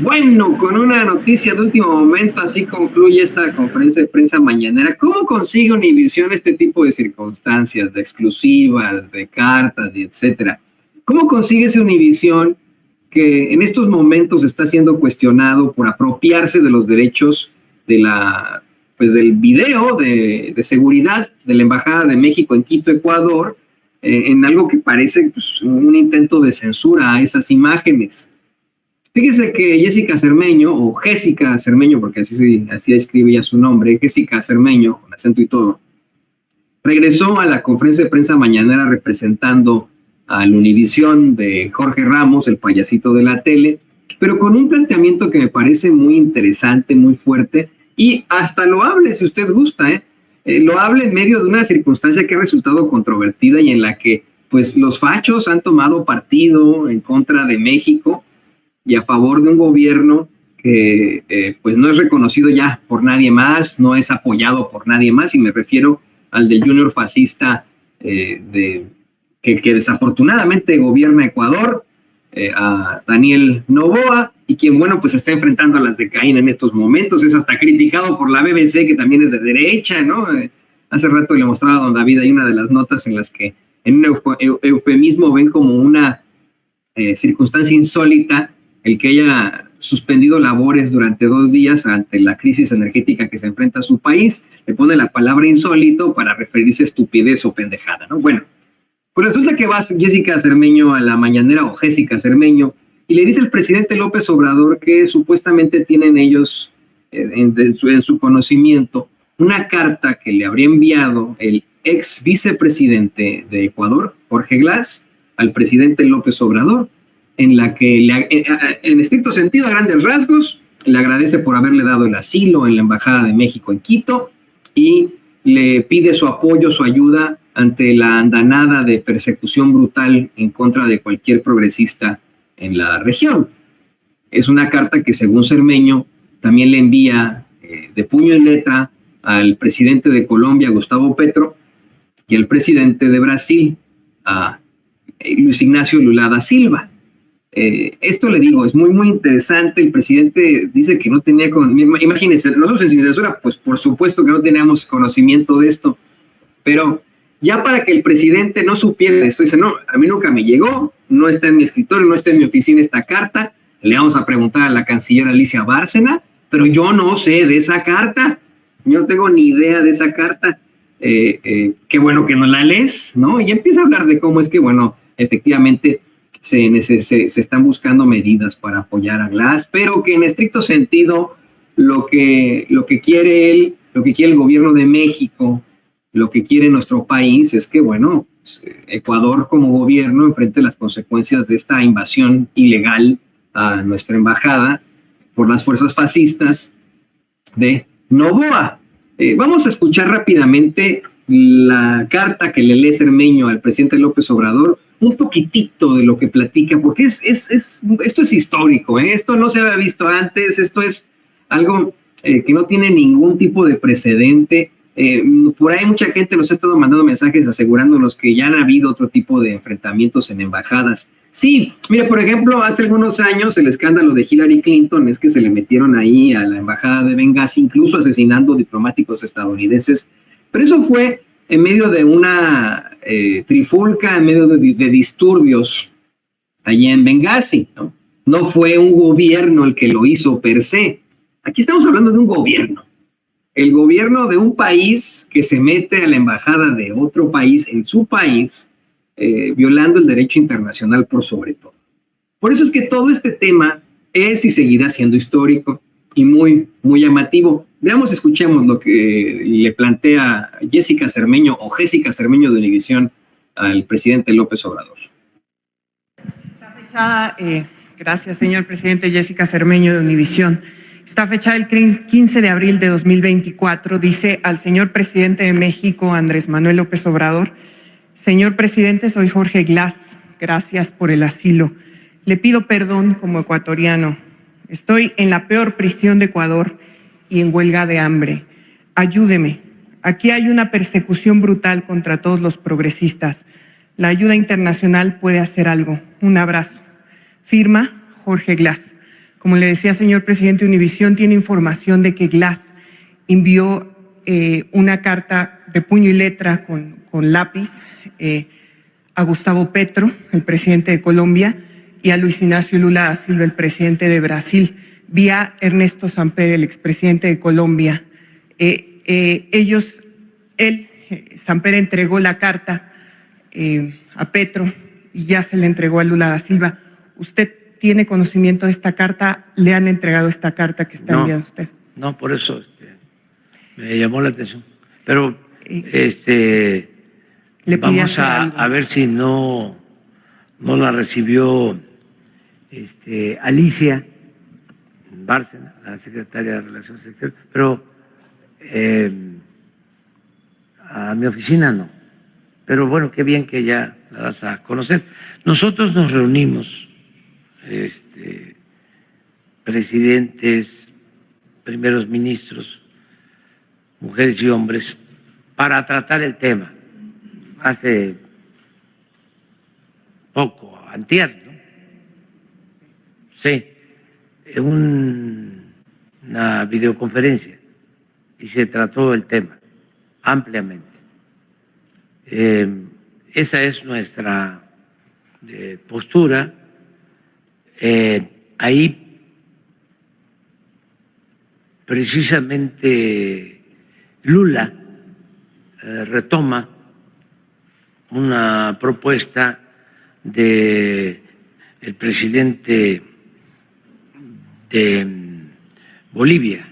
Bueno, con una noticia de último momento, así concluye esta conferencia de prensa mañanera. ¿Cómo consigue Univisión este tipo de circunstancias, de exclusivas, de cartas, y etcétera? ¿Cómo consigue ese Univisión que en estos momentos está siendo cuestionado por apropiarse de los derechos de del video de seguridad de la Embajada de México en Quito, Ecuador, en algo que parece pues, un intento de censura a esas imágenes? Fíjese que Jessica Cermeño, o Jéssica Cermeño, porque así escribe ya su nombre, Jéssica Cermeño, con acento y todo, regresó a la conferencia de prensa mañanera representando al Univisión de Jorge Ramos, el payasito de la tele, pero con un planteamiento que me parece muy interesante, muy fuerte, y hasta loable, si usted gusta, loable en medio de una circunstancia que ha resultado controvertida y en la que pues, los fachos han tomado partido en contra de México y a favor de un gobierno que pues no es reconocido ya por nadie más, no es apoyado por nadie más, y me refiero al del junior fascista que desafortunadamente gobierna Ecuador, a Daniel Noboa, y quien, bueno, pues está enfrentando a las de Caín en estos momentos, es hasta criticado por la BBC, que también es de derecha, ¿no? Hace rato le mostraba a don David, hay una de las notas en las que en un eufemismo ven como una circunstancia insólita el que haya suspendido labores durante 2 días ante la crisis energética que se enfrenta a su país. Le pone la palabra insólito para referirse a estupidez o pendejada, ¿no? Bueno, pues resulta que va Jessica Cermeño a la mañanera, o Jéssica Cermeño, y le dice al presidente López Obrador que supuestamente tienen ellos en su conocimiento una carta que le habría enviado el ex vicepresidente de Ecuador, Jorge Glass, al presidente López Obrador, en la que, en estricto sentido, a grandes rasgos, le agradece por haberle dado el asilo en la Embajada de México en Quito y le pide su apoyo, su ayuda ante la andanada de persecución brutal en contra de cualquier progresista en la región. Es una carta que, según Cermeño, también le envía de puño y letra al presidente de Colombia, Gustavo Petro, y al presidente de Brasil, a Luis Ignacio Lula da Silva. Esto le digo, es muy, muy interesante. El presidente dice que no tenía, imagínense, nosotros en Sin Censura, pues por supuesto que no teníamos conocimiento de esto, pero ya para que el presidente no supiera esto, dice, no, a mí nunca me llegó, no está en mi escritorio, no está en mi oficina esta carta, le vamos a preguntar a la canciller Alicia Bárcena, pero yo no sé de esa carta, yo no tengo ni idea de esa carta. Qué bueno que no la lees, ¿no? Y empieza a hablar de cómo es que, bueno, efectivamente se están buscando medidas para apoyar a Glass, pero que en estricto sentido lo que quiere él, lo que quiere el gobierno de México, lo que quiere nuestro país es que, bueno, Ecuador como gobierno enfrente las consecuencias de esta invasión ilegal a nuestra embajada por las fuerzas fascistas de Noboa. Vamos a escuchar rápidamente la carta que le lee Cermeño al presidente López Obrador, un poquitito de lo que platica, porque esto es histórico, esto no se había visto antes, esto es algo que no tiene ningún tipo de precedente. Por ahí mucha gente nos ha estado mandando mensajes asegurándonos que ya han habido otro tipo de enfrentamientos en embajadas. Sí, mire, por ejemplo, hace algunos años el escándalo de Hillary Clinton es que se le metieron ahí a la embajada de Benghazi, incluso asesinando diplomáticos estadounidenses, pero eso fue en medio de una trifulca, en medio de disturbios allí en Benghazi, ¿no? No fue un gobierno el que lo hizo per se. Aquí estamos hablando de un gobierno. El gobierno de un país que se mete a la embajada de otro país en su país, violando el derecho internacional por sobre todo. Por eso es que todo este tema es y seguirá siendo histórico y muy, muy llamativo. Veamos, escuchemos lo que le plantea Jessica Cermeño o Jéssica Cermeño de Univisión al presidente López Obrador. Está fechada, gracias señor presidente, Jessica Cermeño de Univisión. Está fechada el 15 de abril de 2024. Dice al señor presidente de México, Andrés Manuel López Obrador: señor presidente, soy Jorge Glass. Gracias por el asilo. Le pido perdón como ecuatoriano. Estoy en la peor prisión de Ecuador y en huelga de hambre. Ayúdeme. Aquí hay una persecución brutal contra todos los progresistas. La ayuda internacional puede hacer algo. Un abrazo. Firma Jorge Glass. Como le decía, señor presidente, Univisión tiene información de que Glass envió una carta de puño y letra con lápiz a Gustavo Petro, el presidente de Colombia, y a Luis Ignacio Lula da Silva, el presidente de Brasil, vía Ernesto Samper, el expresidente de Colombia. Samper entregó la carta a Petro y ya se le entregó a Lula da Silva. ¿Usted tiene conocimiento de esta carta? ¿Le han entregado esta carta que está enviando usted? No, por eso me llamó la atención. Pero vamos a ver si no la recibió Alicia Bárcena, la secretaria de Relaciones Exteriores, pero a mi oficina no. Pero bueno, qué bien que ya la vas a conocer. Nosotros nos reunimos, presidentes, primeros ministros, mujeres y hombres, para tratar el tema. Hace poco, antier, ¿no? Sí, una videoconferencia y se trató el tema ampliamente. Esa es nuestra postura. Ahí precisamente Lula retoma una propuesta del presidente de Bolivia,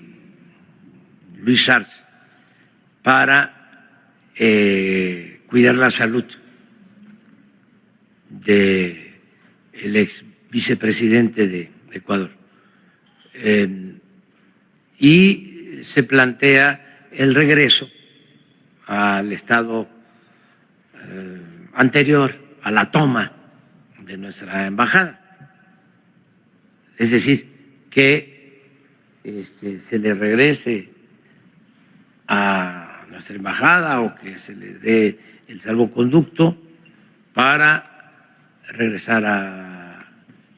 Luis Arce, para cuidar la salud del ex vicepresidente de Ecuador. Y se plantea el regreso al estado anterior a la toma de nuestra embajada. Es decir, que se le regrese a nuestra embajada o que se le dé el salvoconducto para regresar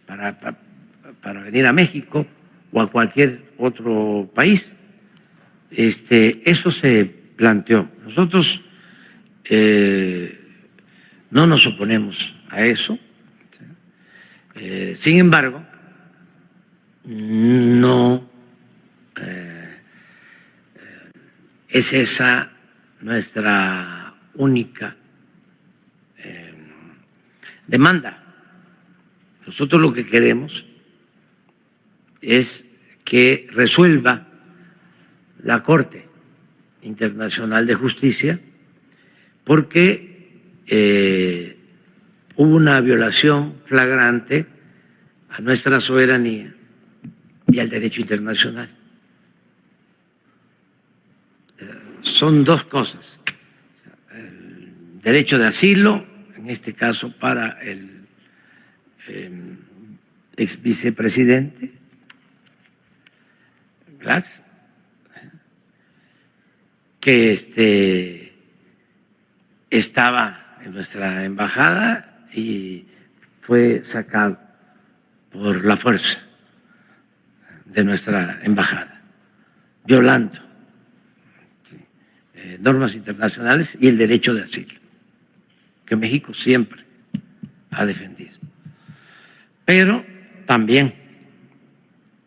para venir a México o a cualquier otro país. Eso se planteó. Nosotros no nos oponemos a eso. Sin embargo, no es esa nuestra única demanda. Nosotros lo que queremos es que resuelva la Corte Internacional de Justicia, porque hubo una violación flagrante a nuestra soberanía y al derecho internacional. Son dos cosas: el derecho de asilo, en este caso para el ex vicepresidente Glass, que estaba en nuestra embajada y fue sacado por la fuerza de nuestra embajada, violando normas internacionales y el derecho de asilo, que México siempre ha defendido. Pero también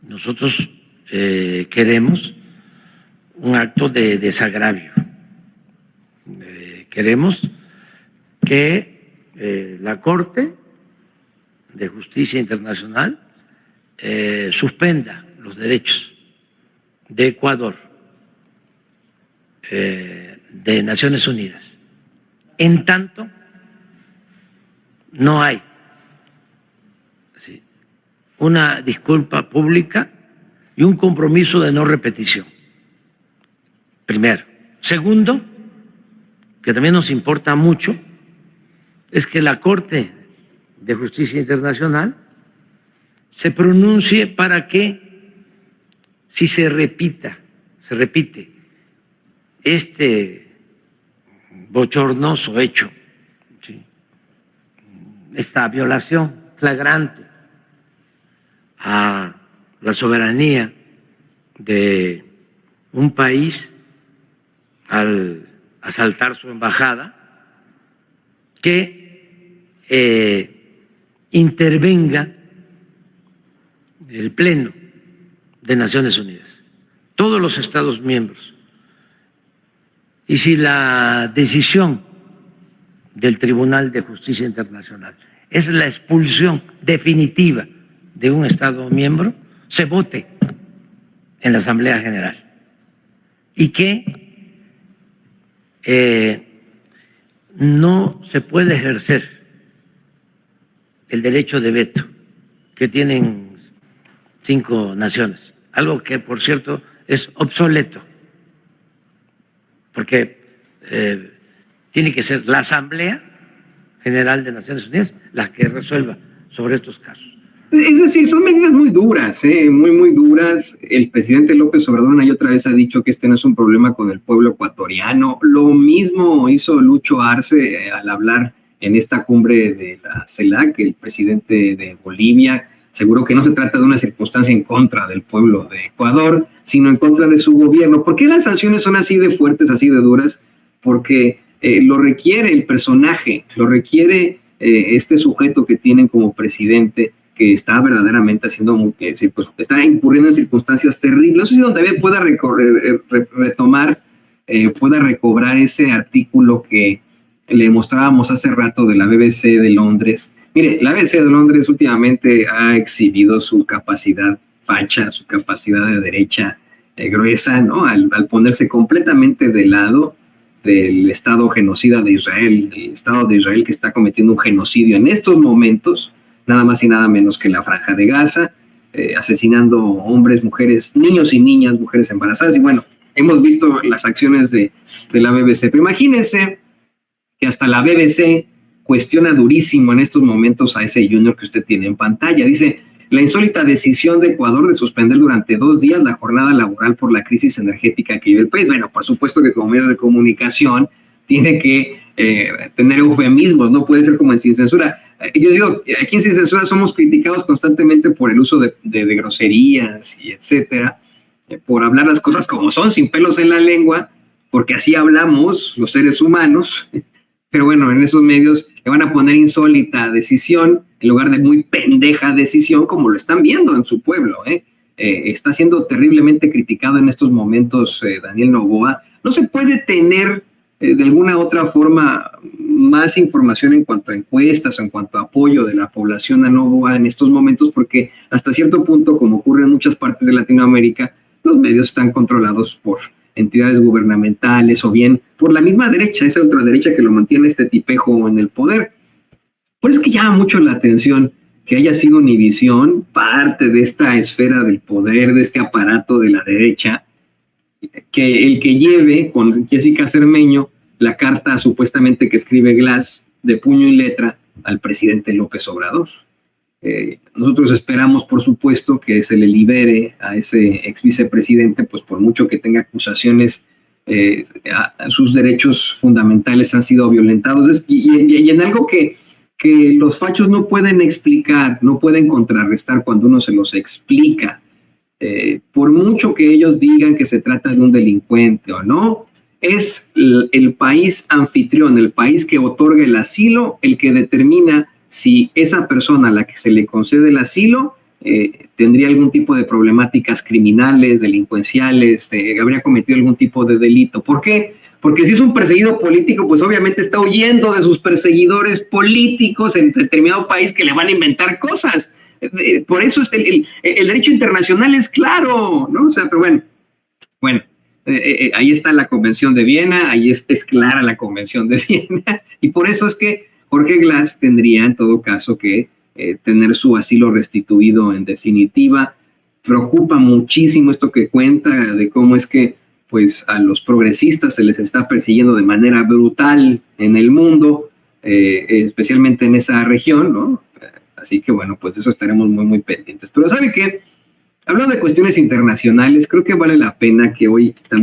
nosotros queremos un acto de desagravio. Queremos que la Corte de Justicia Internacional suspenda los derechos de Ecuador, de Naciones Unidas, en tanto no hay una disculpa pública y un compromiso de no repetición. Primero. Segundo, que también nos importa mucho, es que la Corte de Justicia Internacional se pronuncie para que, si se repite este bochornoso hecho, ¿sí?, esta violación flagrante a la soberanía de un país al asaltar su embajada, que intervenga el Pleno de Naciones Unidas, todos los Estados miembros. Y si la decisión del Tribunal de Justicia Internacional es la expulsión definitiva de un Estado miembro, se vote en la Asamblea General y que no se puede ejercer el derecho de veto que tienen 5 naciones, algo que, por cierto, es obsoleto, porque tiene que ser la Asamblea General de Naciones Unidas la que resuelva sobre estos casos. Es decir, son medidas muy duras, muy duras. El presidente López Obrador una y otra vez ha dicho que este no es un problema con el pueblo ecuatoriano. Lo mismo hizo Lucho Arce al hablar en esta cumbre de la CELAC, el presidente de Bolivia. Seguro que no se trata de una circunstancia en contra del pueblo de Ecuador, sino en contra de su gobierno. ¿Por qué las sanciones son así de fuertes, así de duras? Porque lo requiere el personaje, lo requiere este sujeto que tienen como presidente, que está verdaderamente haciendo, pues, está incurriendo en circunstancias terribles. Eso es donde pueda retomar, pueda recobrar ese artículo que le mostrábamos hace rato de la BBC de Londres. Mire, la BBC de Londres últimamente ha exhibido su capacidad facha, su capacidad de derecha gruesa, ¿no? Al ponerse completamente del lado del Estado genocida de Israel, el Estado de Israel que está cometiendo un genocidio en estos momentos, nada más y nada menos que en la Franja de Gaza, asesinando hombres, mujeres, niños y niñas, mujeres embarazadas. Y bueno, hemos visto las acciones de la BBC. Pero imagínense que hasta la BBC cuestiona durísimo en estos momentos a ese junior que usted tiene en pantalla. Dice, la insólita decisión de Ecuador de suspender durante 2 días la jornada laboral por la crisis energética que vive el país. Bueno, por supuesto que como medio de comunicación tiene que tener eufemismos, no puede ser como en Sin Censura. Yo digo, aquí en Sin Censura somos criticados constantemente por el uso de groserías y etcétera, por hablar las cosas como son, sin pelos en la lengua, porque así hablamos los seres humanos. Pero bueno, en esos medios le van a poner insólita decisión en lugar de muy pendeja decisión, como lo están viendo en su pueblo. Está siendo terriblemente criticado en estos momentos Daniel Noboa. No se puede tener de alguna otra forma más información en cuanto a encuestas o en cuanto a apoyo de la población a Noboa en estos momentos, porque hasta cierto punto, como ocurre en muchas partes de Latinoamérica, los medios están controlados por entidades gubernamentales o bien por la misma derecha, esa ultraderecha que lo mantiene este tipejo en el poder. Por eso es que llama mucho la atención que haya sido Univisión parte de esta esfera del poder, de este aparato de la derecha, que el que lleve con Jessica Cermeño la carta supuestamente que escribe Glass de puño y letra al presidente López Obrador. Nosotros esperamos, por supuesto, que se le libere a ese ex vicepresidente, pues por mucho que tenga acusaciones, sus derechos fundamentales han sido violentados. Y en algo que los fachos no pueden explicar, no pueden contrarrestar cuando uno se los explica. Por mucho que ellos digan que se trata de un delincuente o no, es el país anfitrión, el país que otorga el asilo, el que determina si esa persona a la que se le concede el asilo tendría algún tipo de problemáticas criminales, delincuenciales, habría cometido algún tipo de delito. ¿Por qué? Porque si es un perseguido político, pues obviamente está huyendo de sus perseguidores políticos en determinado país que le van a inventar cosas. Por eso el derecho internacional es claro, ¿no? O sea, pero bueno, ahí está la Convención de Viena, ahí es clara la Convención de Viena, y por eso es que Jorge Glass tendría en todo caso que tener su asilo restituido en definitiva. Preocupa muchísimo esto que cuenta de cómo es que pues a los progresistas se les está persiguiendo de manera brutal en el mundo, especialmente en esa región, ¿no? Así que bueno, pues eso estaremos muy pendientes. Pero ¿sabe qué? Hablando de cuestiones internacionales, creo que vale la pena que hoy también